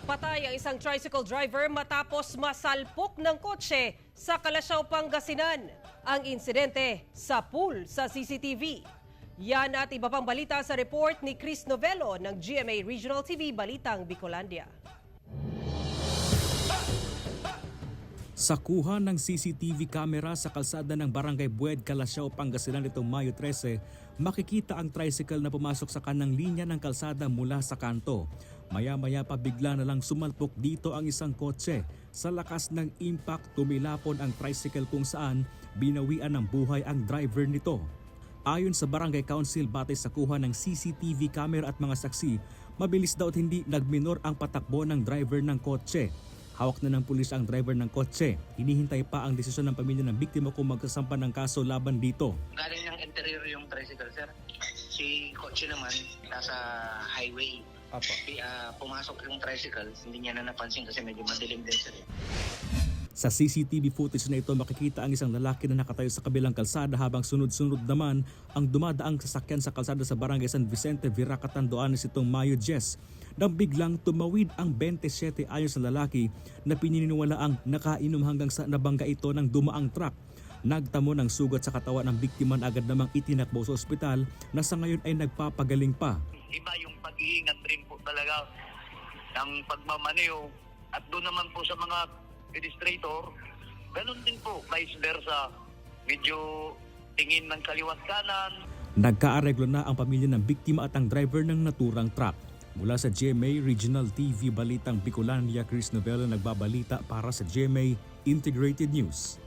Patay ang isang tricycle driver matapos masalpok ng kotse sa Calasiao, Pangasinan. Ang insidente sa pool sa CCTV. Yan at iba pang balita sa report ni Chris Novelo ng GMA Regional TV Balitang Bicolandia. Sa kuha ng CCTV camera sa kalsada ng Barangay Bued, Calasiao, Pangasinan nitong Mayo 13, makikita ang tricycle na pumasok sa kanang linya ng kalsada mula sa kanto. Maya-maya pa bigla na lang sumalpok dito ang isang kotse. Sa lakas ng impact, tumilapon ang tricycle kung saan binawian ng buhay ang driver nito. Ayon sa Barangay Council, batay sa kuha ng CCTV camera at mga saksi, mabilis daw at hindi nagminor ang patakbo ng driver ng kotse. Hawak na ng pulis ang driver ng kotse. Hinihintay pa ang desisyon ng pamilya ng biktima kung magsasampa ng kaso laban dito. Galing ng interior yung tricycle, sir. Si kotse naman nasa highway. Pumasok yung tricycle, hindi niya na napansin kasi medyo madilim din, sir. Sa CCTV footage na ito, makikita ang isang lalaki na nakatayo sa kabilang kalsada habang sunod-sunod naman ang dumadaang sasakyan sa kalsada sa Barangay San Vicente, Viraca, Tanduanes itong Mayo 10. Nang biglang tumawid ang 27 ayon sa lalaki na pininiwala ang nakainom hanggang sa nabangga ito ng dumaang truck. Nagtamo ng sugat sa katawan ng biktima na agad namang itinakbo sa ospital na sa ngayon ay nagpapagaling pa. Iba yung pag-iingat rin po talaga ng pagmamaneho at doon naman po sa mga pedestrator, ganun din po, vice versa. Medyo tingin ng kaliwat kanan. Nagkaareglo na ang pamilya ng biktima at ang driver ng naturang truck. Mula sa GMA Regional TV Balitang Bicolandia, Chris Novelo nagbabalita para sa GMA Integrated News.